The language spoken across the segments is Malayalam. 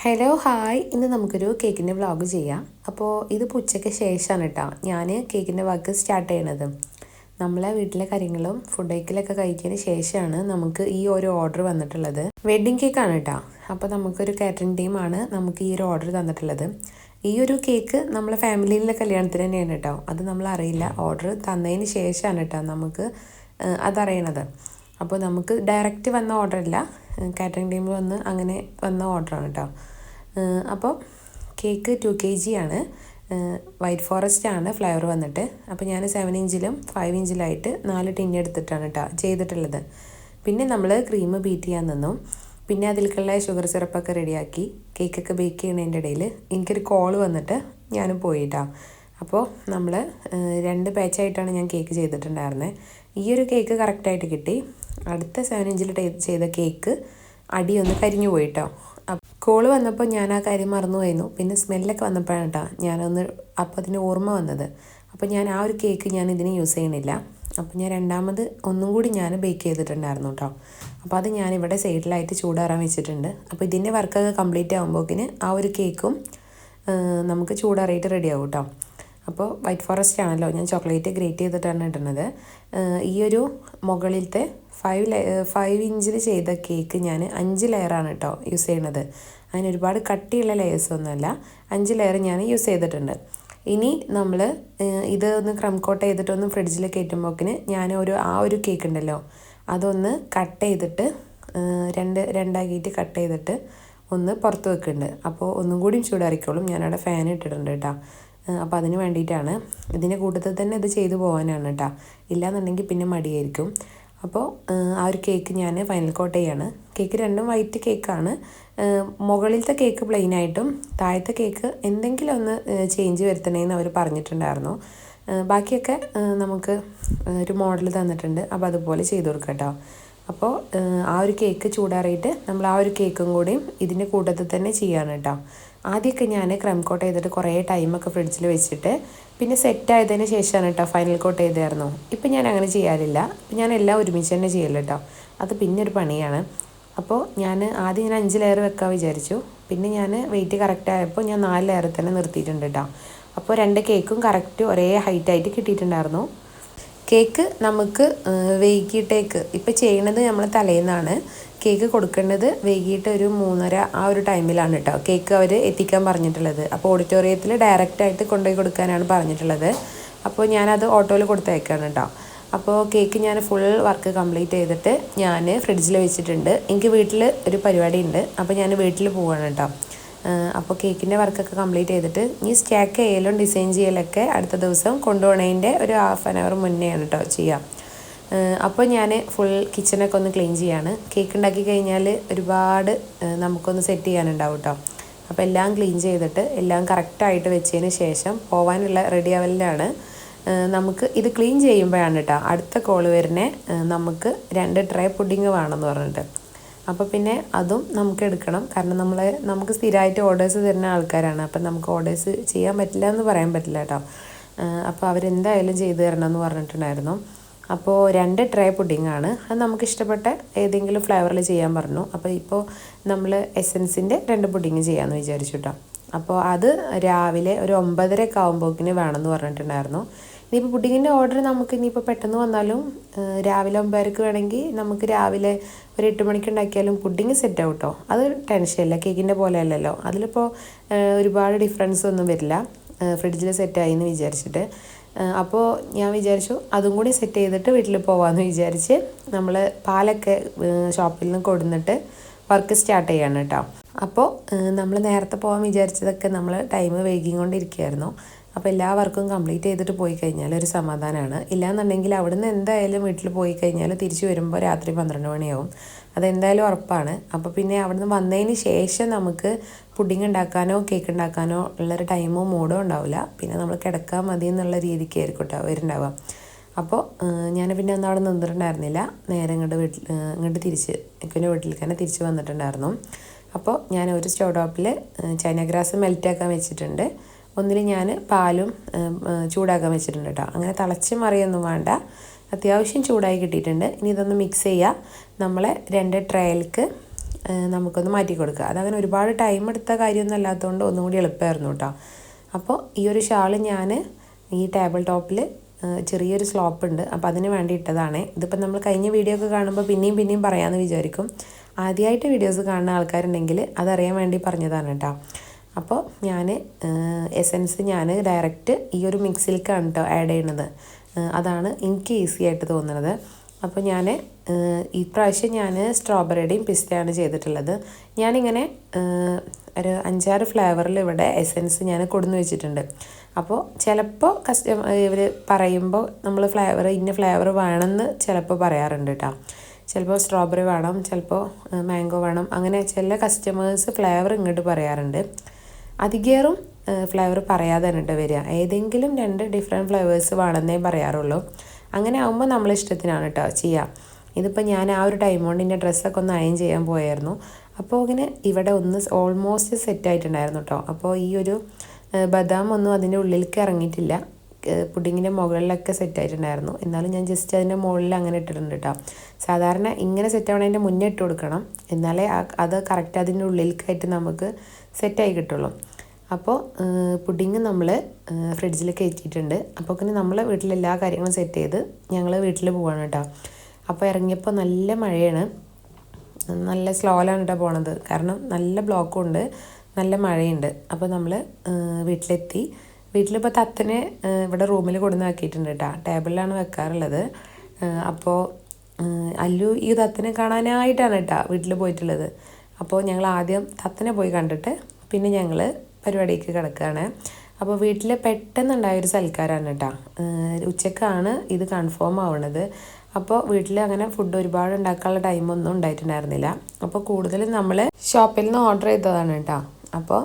ഹലോ ഹായ്, ഇന്ന് നമുക്കൊരു കേക്കിൻ്റെ വ്ളോഗ് ചെയ്യാം. അപ്പോൾ ഇതിപ്പോൾ ഉച്ചയ്ക്ക് ശേഷമാണ് കേട്ടോ ഞാൻ കേക്കിൻ്റെ വർക്ക് സ്റ്റാർട്ട് ചെയ്യണത്. നമ്മളെ വീട്ടിലെ കാര്യങ്ങളും ഫുഡ് കഴിക്കലൊക്കെ കഴിച്ചതിന് ശേഷമാണ് നമുക്ക് ഈ ഒരു ഓർഡർ വന്നിട്ടുള്ളത്. വെഡ്ഡിങ് കേക്കാണ് കേട്ടോ. അപ്പോൾ നമുക്കൊരു കാറ്ററിംഗ് ടീമാണ് നമുക്ക് ഈ ഒരു ഓർഡർ തന്നിട്ടുള്ളത്. ഈ ഒരു കേക്ക് നമ്മളെ ഫാമിലിയിലെ കല്യാണത്തിന് തന്നെയാണ് കേട്ടോ. അത് നമ്മൾ അറിയില്ല, ഓർഡർ തന്നതിന് ശേഷമാണ് കേട്ടോ നമുക്ക് അതറിയണത്. അപ്പോൾ നമുക്ക് ഡയറക്റ്റ് വന്ന ഓർഡറല്ല, കാറ്ററിംഗ് ടീമിൽ വന്ന് അങ്ങനെ വന്ന ഓർഡറാണ് കേട്ടോ. അപ്പോൾ കേക്ക് 2 kg ആണ്. വൈറ്റ് ഫോറസ്റ്റ് ആണ് ഫ്ലേവർ വന്നിട്ട്. അപ്പോൾ ഞാൻ 7 ഇഞ്ചിലും 5 ഇഞ്ചിലായിട്ട് 4 ടിന്ന് എടുത്തിട്ടാണ് കേട്ടോ ചെയ്തിട്ടുള്ളത്. പിന്നെ നമ്മൾ ക്രീം ബീറ്റ് ചെയ്യാൻ നിന്നു. പിന്നെ അതിലേക്കുള്ള ഷുഗർ സിറപ്പൊക്കെ റെഡിയാക്കി കേക്കൊക്കെ ബേക്ക് ചെയ്യുന്നതിൻ്റെ ഇടയിൽ എനിക്കൊരു കോൾ വന്നിട്ട് ഞാനും പോയിട്ടാ. അപ്പോൾ നമ്മൾ 2 ബാച്ചായിട്ടാണ് ഞാൻ കേക്ക് ചെയ്തിട്ടുണ്ടായിരുന്നത്. ഈ ഒരു കേക്ക് കറക്റ്റായിട്ട് കിട്ടി. അടുത്ത 7 ഇഞ്ചിൽ ചെയ്ത കേക്ക് അടിയൊന്ന് കരിഞ്ഞു പോയിട്ടോ. കോള് വന്നപ്പോൾ ഞാൻ ആ കാര്യം മറന്നുപോയിരുന്നു. പിന്നെ സ്മെല്ലൊക്കെ വന്നപ്പോഴാണ് കേട്ടോ ഞാനൊന്ന് അപ്പോൾ അതിന് ഓർമ്മ വന്നത്. അപ്പോൾ ഞാൻ ആ ഒരു കേക്ക് ഞാൻ ഇതിന് യൂസ് ചെയ്യണില്ല. അപ്പോൾ ഞാൻ രണ്ടാമത് ഒന്നും കൂടി ഞാൻ ബേക്ക് ചെയ്തിട്ടുണ്ടായിരുന്നു കേട്ടോ. അപ്പോൾ അത് ഞാനിവിടെ സൈഡിലായിട്ട് ചൂടാറാൻ വെച്ചിട്ടുണ്ട്. അപ്പോൾ ഇതിൻ്റെ വർക്കൊക്കെ കംപ്ലീറ്റ് ആകുമ്പോഴേക്കിന് ആ ഒരു കേക്കും നമുക്ക് ചൂടാറിയിട്ട് റെഡി ആവും കേട്ടോ. അപ്പോൾ വൈറ്റ് ഫോറസ്റ്റ് ആണല്ലോ, ഞാൻ ചോക്ലേറ്റ് ഗ്രേറ്റ് ചെയ്തിട്ടാണ് ഇടുന്നത്. ഈ ഒരു മുകളിലത്തെ 5 ഇഞ്ചിൽ ചെയ്ത കേക്ക് ഞാൻ 5 ലെയറാണ് കേട്ടോ യൂസ് ചെയ്യണത്. അതിന് ഒരുപാട് കട്ടിയുള്ള ലെയേഴ്സൊന്നുമല്ല, 5 ലെയർ ഞാൻ യൂസ് ചെയ്തിട്ടുണ്ട്. ഇനി നമ്മൾ ഇത് ഒന്ന് ക്രം കോട്ട് ചെയ്തിട്ടൊന്ന് ഫ്രിഡ്ജിൽ കയറ്റുമ്പോഴേക്കിന് ഞാൻ ആ ഒരു കേക്ക് ഉണ്ടല്ലോ അതൊന്ന് കട്ട് ചെയ്തിട്ട് രണ്ടാക്കിയിട്ട് കട്ട് ചെയ്തിട്ട് ഒന്ന് പുറത്ത് വെക്കുന്നുണ്ട്. അപ്പോൾ ഒന്നും കൂടിയും ചൂടാറിക്കോളും. ഞാനവിടെ ഫാൻ ഇട്ടിട്ടുണ്ട് കേട്ടോ. അപ്പോൾ അതിന് വേണ്ടിയിട്ടാണ്. ഇതിൻ്റെ കൂട്ടത്തിൽ തന്നെ ഇത് ചെയ്തു പോകാനാണ് കേട്ടോ, ഇല്ലയെന്നുണ്ടെങ്കിൽ പിന്നെ മടിയായിരിക്കും. അപ്പോൾ ആ ഒരു കേക്ക് ഞാൻ ഫൈനൽ കോട്ട് ചെയ്യാണ്. കേക്ക് രണ്ടും വൈറ്റ് കേക്കാണ്. മുകളിലത്തെ കേക്ക് പ്ലെയിനായിട്ടും താഴത്തെ കേക്ക് എന്തെങ്കിലും ഒന്ന് ചേഞ്ച് വരുത്തണേന്ന് അവർ പറഞ്ഞിട്ടുണ്ടായിരുന്നു. ബാക്കിയൊക്കെ നമുക്ക് ഒരു മോഡൽ തന്നിട്ടുണ്ട്. അപ്പോൾ അതുപോലെ ചെയ്ത് കൊടുക്കാം കേട്ടോ. അപ്പോൾ ആ ഒരു കേക്ക് ചൂടാറിയിട്ട് നമ്മൾ ആ ഒരു കേക്കും കൂടിയും ഇതിൻ്റെ കൂട്ടത്തിൽ തന്നെ ചെയ്യാണ് കേട്ടോ. ആദ്യമൊക്കെ ഞാൻ ക്രം കോട്ട് ചെയ്തിട്ട് കുറേ ടൈമൊക്കെ ഫ്രിഡ്ജിൽ വെച്ചിട്ട് പിന്നെ സെറ്റായതിന് ശേഷമാണ് കേട്ടോ ഫൈനൽ കോട്ട് ചെയ്തായിരുന്നു. ഇപ്പം ഞാൻ അങ്ങനെ ചെയ്യാറില്ല. ഇപ്പം ഞാൻ എല്ലാം ഒരുമിച്ച് തന്നെ ചെയ്യല്ലോ കേട്ടോ. അത് പിന്നെ ഒരു പണിയാണ്. അപ്പോൾ ഞാൻ ആദ്യം 5 ലെയർ വെക്കാൻ വിചാരിച്ചു. പിന്നെ ഞാൻ വെയിറ്റ് കറക്റ്റ് ആയപ്പോൾ ഞാൻ 4 ലെയർ തന്നെ നിർത്തിയിട്ടുണ്ട് കേട്ടോ. അപ്പോൾ 2 കേക്കും കറക്റ്റ് ഒരേ ഹൈറ്റായിട്ട് കിട്ടിയിട്ടുണ്ടായിരുന്നു. കേക്ക് നമുക്ക് വൈകിട്ടേക്ക് ഇപ്പം ചെയ്യണത് നമ്മൾ തലേന്നാണ്. കേക്ക് കൊടുക്കേണ്ടത് വൈകിട്ട് ഒരു 3:30 ആ ഒരു ടൈമിലാണ് കേട്ടോ കേക്ക് അവർ എത്തിക്കാൻ പറഞ്ഞിട്ടുള്ളത്. അപ്പോൾ ഓഡിറ്റോറിയത്തിൽ ഡയറക്റ്റായിട്ട് കൊണ്ടുപോയി കൊടുക്കാനാണ് പറഞ്ഞിട്ടുള്ളത്. അപ്പോൾ ഞാനത് ഓട്ടോയിൽ കൊടുത്തയക്കാണ് കേട്ടോ. അപ്പോൾ കേക്ക് ഞാൻ ഫുൾ വർക്ക് കംപ്ലീറ്റ് ചെയ്തിട്ട് ഞാൻ ഫ്രിഡ്ജിൽ വെച്ചിട്ടുണ്ട്. എനിക്ക് വീട്ടിൽ ഒരു പരിപാടി ഉണ്ട്, അപ്പോൾ ഞാൻ വീട്ടിൽ പോവാണ് കേട്ടോ. അപ്പോൾ കേക്കിൻ്റെ വർക്കൊക്കെ കംപ്ലീറ്റ് ചെയ്തിട്ട് ഈ സ്റ്റാക്ക് ചെയ്യലും ഡിസൈൻ ചെയ്യലൊക്കെ അടുത്ത ദിവസം കൊണ്ടുപോകണതിൻ്റെ ഒരു 1/2 hour മുന്നെയാണ് കേട്ടോ ചെയ്യാം. അപ്പോൾ ഞാൻ ഫുൾ കിച്ചണൊക്കെ ഒന്ന് ക്ലീൻ ചെയ്യാണ്. കേക്ക് ഉണ്ടാക്കി കഴിഞ്ഞാൽ ഒരുപാട് നമുക്കൊന്ന് സെറ്റ് ചെയ്യാനുണ്ടാവും കേട്ടോ. അപ്പോൾ എല്ലാം ക്ലീൻ ചെയ്തിട്ട് എല്ലാം കറക്റ്റായിട്ട് വെച്ചതിന് ശേഷം പോകാനുള്ള റെഡി ആവലിലാണ്. നമുക്ക് ഇത് ക്ലീൻ ചെയ്യുമ്പോഴാണ് കേട്ടോ അടുത്ത കോള് വരുന്നത്. നമുക്ക് 2 ട്രേ പുഡിങ് വേണമെന്ന് പറഞ്ഞിട്ട്. അപ്പോൾ പിന്നെ അതും നമുക്ക് എടുക്കണം. കാരണം നമുക്ക് സ്ഥിരമായിട്ട് ഓർഡേഴ്സ് തരുന്ന ആൾക്കാരാണ്. അപ്പം നമുക്ക് ഓർഡേഴ്സ് ചെയ്യാൻ പറ്റില്ല എന്ന് പറയാൻ പറ്റില്ല കേട്ടോ. അപ്പോൾ അവരെന്തായാലും ചെയ്തു തരണം എന്ന് പറഞ്ഞിട്ടുണ്ടായിരുന്നു. അപ്പോൾ 2 ട്രേ പുഡിങ്ങാണ്. അത് നമുക്ക് ഇഷ്ടപ്പെട്ട ഏതെങ്കിലും ഫ്ലേവറിൽ ചെയ്യാൻ പറഞ്ഞു. അപ്പോൾ ഇപ്പോൾ നമ്മൾ എസൻസിൻ്റെ 2 പുഡിങ് ചെയ്യാമെന്ന് വിചാരിച്ചു കേട്ടോ. അപ്പോൾ അത് രാവിലെ ഒരു 9:30 ആകുമ്പോഴേക്കിന് വേണമെന്ന് പറഞ്ഞിട്ടുണ്ടായിരുന്നു. ഇനിയിപ്പോൾ പുഡിങ്ങിൻ്റെ ഓർഡർ നമുക്ക് ഇനിയിപ്പോൾ പെട്ടെന്ന് വന്നാലും രാവിലെ 9:30 വേണമെങ്കിൽ നമുക്ക് രാവിലെ ഒരു 8 മണിക്ക് ഉണ്ടാക്കിയാലും പുഡിങ് സെറ്റ് ആവും കേട്ടോ. അത് ടെൻഷനില്ല, കേക്കിൻ്റെ പോലെ അല്ലല്ലോ. അതിലിപ്പോൾ ഒരുപാട് ഡിഫറൻസ് ഒന്നും വരില്ല ഫ്രിഡ്ജിൽ സെറ്റായി എന്ന് വിചാരിച്ചിട്ട്. അപ്പോൾ ഞാൻ വിചാരിച്ചു അതും കൂടി സെറ്റ് ചെയ്തിട്ട് വീട്ടിൽ പോകാമെന്ന് വിചാരിച്ച് നമ്മൾ പാലൊക്കെ ഷോപ്പിൽ നിന്ന് കൊടുന്നിട്ട് വർക്ക് സ്റ്റാർട്ട് ചെയ്യാണ് കേട്ടോ. അപ്പോൾ നമ്മൾ നേരത്തെ പോകാൻ വിചാരിച്ചതൊക്കെ നമ്മൾ ടൈം വൈകിക്കൊണ്ടിരിക്കുകയായിരുന്നു. അപ്പോൾ എല്ലാ വർക്കും കംപ്ലീറ്റ് ചെയ്തിട്ട് പോയി കഴിഞ്ഞാൽ ഒരു സമാധാനമാണ്. ഇല്ലയെന്നുണ്ടെങ്കിൽ അവിടുന്ന് എന്തായാലും വീട്ടിൽ പോയി കഴിഞ്ഞാൽ തിരിച്ചു വരുമ്പോൾ രാത്രി 12 മണിയാവും. അതെന്തായാലും ഉറപ്പാണ്. അപ്പോൾ പിന്നെ അവിടുന്ന് വന്നതിന് ശേഷം നമുക്ക് പുഡിങ് ഉണ്ടാക്കാനോ കേക്ക് ഉണ്ടാക്കാനോ ഉള്ളൊരു ടൈമോ മൂഡോ ഉണ്ടാവില്ല. പിന്നെ നമ്മൾ കിടക്കാൻ മതി എന്നുള്ള രീതിക്കായിരിക്കും കേട്ടോ വരുന്നുണ്ടാവുക. അപ്പോൾ ഞാൻ പിന്നെ ഒന്നും അവിടെ നിന്നിട്ടുണ്ടായിരുന്നില്ല. നേരെ ഇങ്ങോട്ട് തിരിച്ച് എൻ്റെ വീട്ടിലേക്ക് തന്നെ തിരിച്ച് വന്നിട്ടുണ്ടായിരുന്നു. അപ്പോൾ ഞാൻ ഒരു സ്റ്റവ് ടോപ്പിൽ ചൈന ഗ്രാസ് മെൽറ്റാക്കാൻ വെച്ചിട്ടുണ്ട്. ഒന്നിൽ ഞാൻ പാലും ചൂടാക്കാൻ വെച്ചിട്ടുണ്ട് കേട്ടോ. അങ്ങനെ തിളച്ച് മറിയൊന്നും വേണ്ട, അത്യാവശ്യം ചൂടായി കിട്ടിയിട്ടുണ്ട്. ഇനി ഇതൊന്ന് മിക്സ് ചെയ്യുക. നമ്മളെ 2 ട്രേയിലേക്ക് നമുക്കൊന്ന് മാറ്റി കൊടുക്കുക. അതങ്ങനെ ഒരുപാട് ടൈം എടുത്ത കാര്യമൊന്നും അല്ലാത്തതുകൊണ്ട് ഒന്നും കൂടി എളുപ്പമായിരുന്നു കേട്ടോ. അപ്പോൾ ഈ ഒരു ഷാൾ ഞാൻ ഈ ടേബിൾ ടോപ്പിൽ ചെറിയൊരു സ്ലോപ്പ് ഉണ്ട്, അപ്പോൾ അതിന് വേണ്ടി ഇട്ടതാണ്. ഇതിപ്പോൾ നമ്മൾ കഴിഞ്ഞ വീഡിയോ ഒക്കെ കാണുമ്പോൾ പിന്നെയും പറയാമെന്ന് വിചാരിക്കും. ആദ്യമായിട്ട് വീഡിയോസ് കാണുന്ന ആൾക്കാരുണ്ടെങ്കിൽ അതറിയാൻ വേണ്ടി പറഞ്ഞതാണ് കേട്ടോ. അപ്പോൾ ഞാൻ എസൻസ് ഞാൻ ഡയറക്റ്റ് ഈ ഒരു മിക്സിയിലേക്കാണ് കേട്ടോ ആഡ് ചെയ്യുന്നത്. അതാണ് എനിക്ക് ഈസി ആയിട്ട് തോന്നുന്നത്. അപ്പോൾ ഞാൻ ഇപ്രാവശ്യം ഞാൻ സ്ട്രോബെറിയുടെയും പിസ്തയാണ് ചെയ്തിട്ടുള്ളത്. ഞാനിങ്ങനെ ഒരു 5-6 ഫ്ലേവറിൽ ഇവിടെ എസൻസ് ഞാൻ കൊടുന്ന് വെച്ചിട്ടുണ്ട്. അപ്പോൾ ചിലപ്പോൾ ഇവർ പറയുമ്പോൾ നമ്മൾ ഇന്ന ഫ്ലേവർ വേണമെന്ന് ചിലപ്പോൾ പറയാറുണ്ട് കേട്ടോ. ചിലപ്പോൾ സ്ട്രോബെറി വേണം, ചിലപ്പോൾ മാംഗോ വേണം, അങ്ങനെ ചില കസ്റ്റമേഴ്സ് ഫ്ലേവർ ഇങ്ങോട്ട് പറയാറുണ്ട്. അധികേറും ഫ്ലേവർ പറയാതെ തന്നെ വരിക. ഏതെങ്കിലും 2 ഡിഫറെൻറ്റ് ഫ്ലേവേഴ്സ് വേണമെന്നേ പറയാറുള്ളൂ. അങ്ങനെ ആകുമ്പോൾ നമ്മൾ ഇഷ്ടത്തിനാണ് കേട്ടോ ചെയ്യുക. ഇതിപ്പോൾ ഞാൻ ആ ഒരു ടൈം കൊണ്ട് എൻ്റെ ഡ്രസ്സൊക്കെ ഒന്ന് അയൺ ചെയ്യാൻ പോയായിരുന്നു. അപ്പോൾ ഇങ്ങനെ ഇവിടെ ഒന്ന് ഓൾമോസ്റ്റ് സെറ്റായിട്ടുണ്ടായിരുന്നു കേട്ടോ. അപ്പോൾ ഈ ഒരു ബദാം ഒന്നും അതിൻ്റെ ഉള്ളിലേക്ക് ഇറങ്ങിയിട്ടില്ല. പുഡിങ്ങിൻ്റെ മുകളിലൊക്കെ സെറ്റായിട്ടുണ്ടായിരുന്നു. എന്നാലും ഞാൻ ജസ്റ്റ് അതിൻ്റെ മുകളിൽ അങ്ങനെ ഇട്ടിട്ടുണ്ട് കേട്ടോ. സാധാരണ ഇങ്ങനെ സെറ്റ് ആവണതിൻ്റെ മുന്നേ ഇട്ട് കൊടുക്കണം, എന്നാലേ അത് കറക്റ്റ് അതിൻ്റെ ഉള്ളിലേക്കായിട്ട് നമുക്ക് സെറ്റായി കിട്ടുള്ളൂ. അപ്പോൾ പുഡിങ് നമ്മൾ ഫ്രിഡ്ജിൽ കയറ്റിയിട്ടുണ്ട്. അപ്പോൾ പിന്നെ നമ്മൾ വീട്ടിലെല്ലാ കാര്യങ്ങളും സെറ്റ് ചെയ്ത് ഞങ്ങൾ വീട്ടിൽ പോവാണ് കേട്ടോ. അപ്പോൾ ഇറങ്ങിയപ്പോൾ നല്ല മഴയാണ്, നല്ല സ്ലോയിലാണ് കേട്ടോ പോണത്. കാരണം നല്ല ബ്ലോക്കും ഉണ്ട്, നല്ല മഴയുണ്ട്. അപ്പോൾ നമ്മൾ വീട്ടിലെത്തി. വീട്ടിലിപ്പോൾ തത്തനെ ഇവിടെ റൂമിൽ കൊടുന്നാക്കിയിട്ടുണ്ട് കേട്ടോ. ടേബിളിലാണ് വെക്കാറുള്ളത്. അപ്പോൾ അല്ലു ഈ തത്തനെ കാണാനായിട്ടാണ് കേട്ടോ വീട്ടിൽ പോയിട്ടുള്ളത്. അപ്പോൾ ഞങ്ങൾ ആദ്യം തത്തനെ പോയി കണ്ടിട്ട് പിന്നെ ഞങ്ങൾ പരിപാടിക്ക് കിടക്കുകയാണ്. അപ്പോൾ വീട്ടിൽ പെട്ടെന്നുണ്ടായൊരു സൽക്കാരമാണ് കേട്ടോ. ഉച്ചക്കാണ് ഇത് കൺഫേം ആവുന്നത്. അപ്പോൾ വീട്ടിൽ അങ്ങനെ ഫുഡ് ഒരുപാട് ഉണ്ടാക്കാനുള്ള ടൈമൊന്നും ഉണ്ടായിട്ടുണ്ടായിരുന്നില്ല. അപ്പോൾ കൂടുതലും നമ്മൾ ഷോപ്പിൽ നിന്ന് ഓർഡർ ചെയ്തതാണ് കേട്ടോ. അപ്പോൾ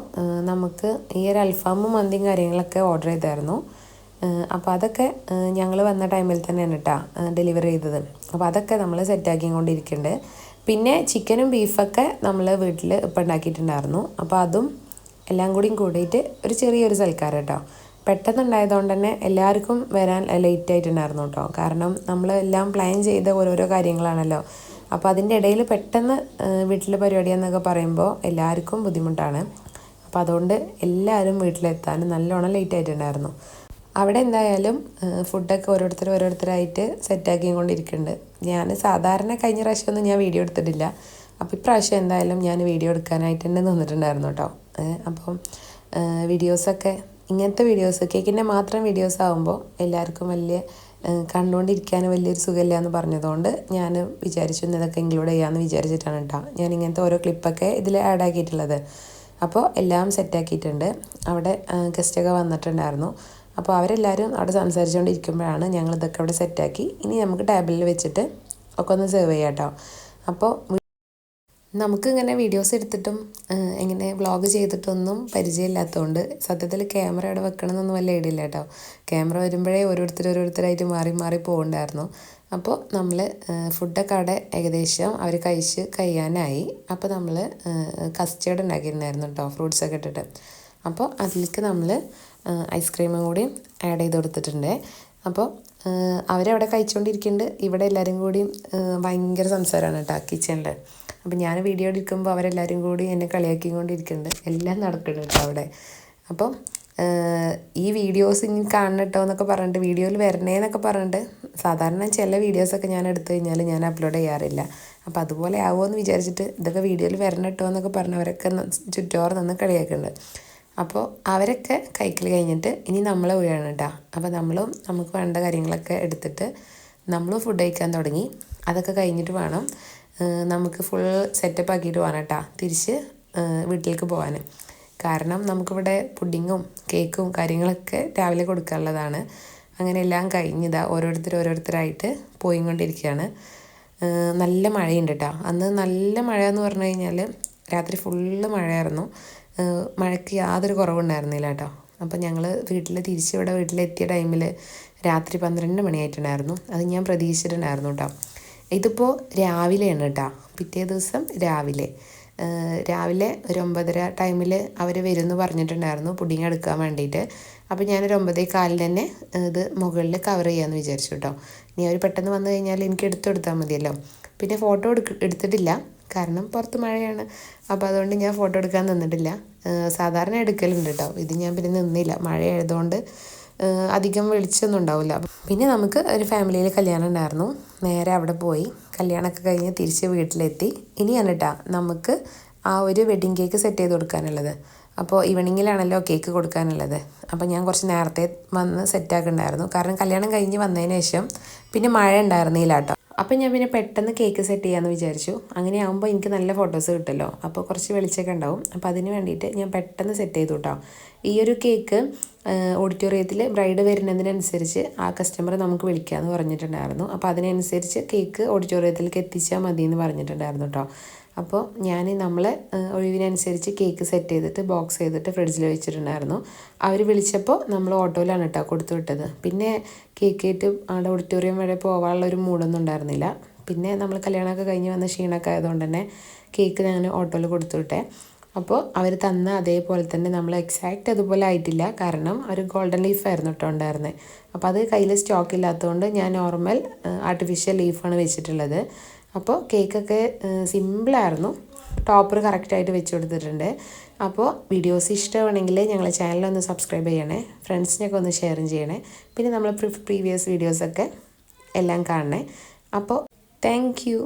നമുക്ക് ഈ ഒരു അൽഫാമും മന്തിയും കാര്യങ്ങളൊക്കെ ഓർഡർ ചെയ്തായിരുന്നു. അപ്പോൾ അതൊക്കെ ഞങ്ങൾ വന്ന ടൈമിൽ തന്നെയാണ് കേട്ടോ ഡെലിവറി ചെയ്തത്. അപ്പോൾ അതൊക്കെ നമ്മൾ സെറ്റാക്കിക്കൊണ്ടിരിക്കുന്നുണ്ട്. പിന്നെ ചിക്കനും ബീഫൊക്കെ നമ്മൾ വീട്ടിൽ ഇപ്പം ഉണ്ടാക്കിയിട്ടുണ്ടായിരുന്നു. അപ്പോൾ അതും എല്ലാം കൂടിയിട്ട് ഒരു ചെറിയൊരു സൽക്കാരം കേട്ടോ. പെട്ടെന്നുണ്ടായതുകൊണ്ട് തന്നെ എല്ലാവർക്കും വരാൻ ലേറ്റ് ആയിട്ടുണ്ടായിരുന്നു കേട്ടോ. കാരണം നമ്മൾ എല്ലാം പ്ലാൻ ചെയ്ത ഓരോരോ കാര്യങ്ങളാണല്ലോ. അപ്പോൾ അതിൻ്റെ ഇടയിൽ പെട്ടെന്ന് വീട്ടിലെ പരിപാടിയെന്നൊക്കെ പറയുമ്പോൾ എല്ലാവർക്കും ബുദ്ധിമുട്ടാണ്. അപ്പോൾ അതുകൊണ്ട് എല്ലാവരും വീട്ടിലെത്താനും നല്ലോണം ലേറ്റ് ആയിട്ടുണ്ടായിരുന്നു. അവിടെ എന്തായാലും ഫുഡൊക്കെ ഓരോരുത്തരായിട്ട് സെറ്റാക്കിക്കൊണ്ടിരിക്കുന്നുണ്ട്. ഞാൻ സാധാരണ കഴിഞ്ഞ പ്രാവശ്യമൊന്നും ഞാൻ വീഡിയോ എടുത്തിട്ടില്ല. അപ്പോൾ ഇപ്രാവശ്യം എന്തായാലും ഞാൻ വീഡിയോ എടുക്കാനായിട്ട് തന്നെ നിന്നിട്ടുണ്ടായിരുന്നു കേട്ടോ. അപ്പം വീഡിയോസൊക്കെ ഇങ്ങനത്തെ വീഡിയോസ് കേക്കിൻ്റെ മാത്രം വീഡിയോസ് ആകുമ്പോൾ എല്ലാവർക്കും കണ്ടുകൊണ്ടിരിക്കാൻ വലിയൊരു സുഖമില്ല എന്ന് പറഞ്ഞതുകൊണ്ട് ഞാൻ വിചാരിച്ചു ഇതൊക്കെ ഇൻക്ലൂഡ് ചെയ്യാമെന്ന് വിചാരിച്ചിട്ടാണ് കേട്ടോ ഞാൻ ഇങ്ങനത്തെ ഓരോ ക്ലിപ്പൊക്കെ ഇതിൽ ആഡ് ആക്കിയിട്ടുള്ളത്. അപ്പോൾ എല്ലാം സെറ്റാക്കിയിട്ടുണ്ട്. അവിടെ ഗസ്റ്റൊക്കെ വന്നിട്ടുണ്ടായിരുന്നു. അപ്പോൾ അവരെല്ലാവരും അവിടെ സംസാരിച്ചുകൊണ്ടിരിക്കുമ്പോഴാണ് ഞങ്ങളിതൊക്കെ അവിടെ സെറ്റാക്കി. ഇനി നമുക്ക് ടേബിളിൽ വെച്ചിട്ട് ഒക്കെ ഒന്ന് സെർവ് ചെയ്യാം കേട്ടോ. അപ്പോൾ നമുക്കിങ്ങനെ വീഡിയോസ് എടുത്തിട്ടും ഇങ്ങനെ വ്ളോഗ് ചെയ്തിട്ടൊന്നും പരിചയമില്ലാത്തതുകൊണ്ട് സത്യത്തിൽ ക്യാമറ അവിടെ വെക്കണമെന്നൊന്നും വല്ല ഐഡിയ ഇല്ല കേട്ടോ. ക്യാമറ വരുമ്പോഴേ ഓരോരുത്തരായിട്ട് മാറി പോകുന്നുണ്ടായിരുന്നു. അപ്പോൾ നമ്മൾ ഫുഡൊക്കെ അവിടെ ഏകദേശം അവർ കഴിയാനായി. അപ്പോൾ നമ്മൾ കസ്റ്റേർഡ് ഉണ്ടാക്കിയിട്ടുണ്ടായിരുന്നു കേട്ടോ, ഫ്രൂട്ട്സൊക്കെ ഇട്ടിട്ട്. അപ്പോൾ അതിലേക്ക് നമ്മൾ ഐസ്ക്രീമും കൂടി ആഡ് ചെയ്ത് കൊടുത്തിട്ടുണ്ട്. അപ്പോൾ അവരവിടെ കഴിച്ചുകൊണ്ടിരിക്കുന്നുണ്ട്. ഇവിടെ എല്ലാവരും കൂടി ഭയങ്കര സംസാരമാണ് കേട്ടോ കിച്ചണിൽ. അപ്പം ഞാൻ വീഡിയോ എടുക്കുമ്പോൾ അവരെല്ലാവരും കൂടി എന്നെ കളിയാക്കിക്കൊണ്ടിരിക്കുന്നുണ്ട്. എല്ലാം നടക്കുന്നുണ്ട് കേട്ടോ അവിടെ. അപ്പം ഈ വീഡിയോസ് ഇനി കാണണം കേട്ടോ എന്നൊക്കെ പറഞ്ഞിട്ട് വീഡിയോയിൽ വരണേന്നൊക്കെ പറഞ്ഞിട്ട് സാധാരണ ചില വീഡിയോസൊക്കെ ഞാൻ എടുത്തു കഴിഞ്ഞാൽ ഞാൻ അപ്ലോഡ് ചെയ്യാറില്ല. അപ്പോൾ അതുപോലെ ആവുമെന്ന് വിചാരിച്ചിട്ട് ഇതൊക്കെ വീഡിയോയിൽ വരണം കേട്ടോ എന്നൊക്കെ പറഞ്ഞവരൊക്കെ ചുറ്റോറ് നിന്ന് കളിയാക്കുന്നുണ്ട്. അപ്പോൾ അവരൊക്കെ കഴിക്കൽ കഴിഞ്ഞിട്ട് ഇനി നമ്മളെ വീഴാണ് കേട്ടോ. അപ്പോൾ നമുക്ക് വേണ്ട കാര്യങ്ങളൊക്കെ എടുത്തിട്ട് നമ്മളും ഫുഡ് കഴിക്കാൻ തുടങ്ങി. അതൊക്കെ കഴിഞ്ഞിട്ട് വേണം നമുക്ക് ഫുൾ സെറ്റപ്പ് ആക്കിയിട്ട് വേണം കേട്ടോ തിരിച്ച് വീട്ടിലേക്ക് പോകാൻ. കാരണം നമുക്കിവിടെ പുഡിങ്ങും കേക്കും കാര്യങ്ങളൊക്കെ രാവിലെ കൊടുക്കാനുള്ളതാണ്. അങ്ങനെ എല്ലാം കഴിഞ്ഞിതാ ഓരോരുത്തരായിട്ട് പോയിക്കൊണ്ടിരിക്കുകയാണ്. നല്ല മഴയുണ്ട് കേട്ടോ. അന്ന് നല്ല മഴ എന്ന് പറഞ്ഞു കഴിഞ്ഞാൽ രാത്രി ഫുള്ള് മഴയായിരുന്നു. മഴയ്ക്ക് യാതൊരു കുറവുണ്ടായിരുന്നില്ല കേട്ടോ. അപ്പം ഞങ്ങൾ വീട്ടിലെത്തിയ ടൈമിൽ രാത്രി 12 മണിയായിട്ടുണ്ടായിരുന്നു. അത് ഞാൻ പ്രതീക്ഷിച്ചിട്ടുണ്ടായിരുന്നു കേട്ടോ. ഇതിപ്പോൾ രാവിലെയാണ് കേട്ടോ. പിറ്റേ ദിവസം രാവിലെ ഒരു 9:30 ടൈമിൽ അവർ വരുമെന്ന് പറഞ്ഞിട്ടുണ്ടായിരുന്നു പുഡിങ് എടുക്കാൻ വേണ്ടിയിട്ട്. അപ്പോൾ ഞാനൊരു 9:15 തന്നെ ഇത് മുകളിൽ കവർ ചെയ്യാമെന്ന് വിചാരിച്ചു കേട്ടോ. ഇനി അവർ പെട്ടെന്ന് വന്നു കഴിഞ്ഞാൽ എനിക്ക് എടുത്തു കൊടുത്താൽ മതിയല്ലോ. പിന്നെ ഫോട്ടോ എടുത്തിട്ടില്ല, കാരണം പുറത്ത് മഴയാണ്. അപ്പോൾ അതുകൊണ്ട് ഞാൻ ഫോട്ടോ എടുക്കാൻ നിന്നിട്ടില്ല. സാധാരണ എടുക്കലുണ്ട് കേട്ടോ, ഇത് ഞാൻ പിന്നെ നിന്നില്ല, മഴ ആയതുകൊണ്ട് അധികം വെളിച്ചമൊന്നും ഉണ്ടാവില്ല. പിന്നെ നമുക്ക് ഒരു ഫാമിലിയിൽ കല്യാണം ഉണ്ടായിരുന്നു, നേരെ അവിടെ പോയി കല്യാണമൊക്കെ കഴിഞ്ഞ് തിരിച്ച് വീട്ടിലെത്തി. ഇനിയാണ് കേട്ടോ നമുക്ക് ആ ഒരു വെഡ്ഡിങ് കേക്ക് സെറ്റ് ചെയ്ത് കൊടുക്കാനുള്ളത്. അപ്പോൾ ഈവനിങ്ങിലാണല്ലോ കേക്ക് കൊടുക്കാനുള്ളത്. അപ്പോൾ ഞാൻ കുറച്ച് നേരത്തെ വന്ന് സെറ്റാക്കുന്നുണ്ടായിരുന്നു, കാരണം കല്യാണം കഴിഞ്ഞ് വന്നതിന് ശേഷം പിന്നെ മഴ ഉണ്ടായിരുന്നില്ല കേട്ടോ. അപ്പം ഞാൻ പിന്നെ പെട്ടെന്ന് കേക്ക് സെറ്റ് ചെയ്യാമെന്ന് വിചാരിച്ചു. അങ്ങനെ ആകുമ്പോൾ എനിക്ക് നല്ല ഫോട്ടോസ് കിട്ടുമല്ലോ, അപ്പോൾ കുറച്ച് വെളിച്ചമൊക്കെ ഉണ്ടാവും. അപ്പോൾ അതിന് വേണ്ടിയിട്ട് ഞാൻ പെട്ടെന്ന് സെറ്റ് ചെയ്തു കേട്ടോ. ഈ ഒരു കേക്ക് ഓഡിറ്റോറിയത്തിൽ ബ്രൈഡ് വരുന്നതിനനുസരിച്ച് ആ കസ്റ്റമർ നമുക്ക് വിളിക്കാമെന്ന് പറഞ്ഞിട്ടുണ്ടായിരുന്നു. അപ്പോൾ അതിനനുസരിച്ച് കേക്ക് ഓഡിറ്റോറിയത്തിലേക്ക് എത്തിച്ചാൽ മതി എന്ന് പറഞ്ഞിട്ടുണ്ടായിരുന്നു കേട്ടോ. അപ്പോൾ ഞാൻ നമ്മളെ ഒഴിവിനനുസരിച്ച് കേക്ക് സെറ്റ് ചെയ്തിട്ട് ബോക്സ് ചെയ്തിട്ട് ഫ്രിഡ്ജിൽ വെച്ചിട്ടുണ്ടായിരുന്നു. അവർ വിളിച്ചപ്പോൾ നമ്മൾ ഓട്ടോയിലാണ് കേട്ടോ കൊടുത്തു വിട്ടത്. പിന്നെ കേക്ക് ആയിട്ട് അവിടെ ഓഡിറ്റോറിയം വരെ പോകാനുള്ള ഒരു മൂഡൊന്നും ഉണ്ടായിരുന്നില്ല. പിന്നെ നമ്മൾ കല്യാണമൊക്കെ കഴിഞ്ഞ് വന്ന ക്ഷീണമൊക്കെ ആയതുകൊണ്ട് തന്നെ കേക്ക് ഞാൻ ഓട്ടോയിൽ കൊടുത്തു വിട്ടേ. അപ്പോൾ അവർ തന്ന അതേപോലെ തന്നെ നമ്മൾ എക്സാക്റ്റ് അതുപോലെ ആയിട്ടില്ല, കാരണം ഒരു ഗോൾഡൻ ലീഫായിരുന്നു കേട്ടോ ഉണ്ടായിരുന്നത്. അപ്പോൾ അത് കയ്യിൽ സ്റ്റോക്ക് ഇല്ലാത്തതുകൊണ്ട് ഞാൻ നോർമൽ ആർട്ടിഫിഷ്യൽ ലീഫാണ് വെച്ചിട്ടുള്ളത്. അപ്പോൾ കേക്കൊക്കെ സിമ്പിളായിരുന്നു, ടോപ്പർ കറക്റ്റായിട്ട് വെച്ച് കൊടുത്തിട്ടുണ്ട്. അപ്പോൾ വീഡിയോസ് ഇഷ്ടമാണെങ്കിൽ ഞങ്ങളെ ചാനലൊന്ന് സബ്സ്ക്രൈബ് ചെയ്യണേ, ഫ്രണ്ട്സിനൊക്കെ ഒന്ന് ഷെയറും ചെയ്യണേ. പിന്നെ നമ്മൾ പ്രീവിയസ് വീഡിയോസൊക്കെ എല്ലാം കാണണേ. അപ്പോൾ താങ്ക് യു.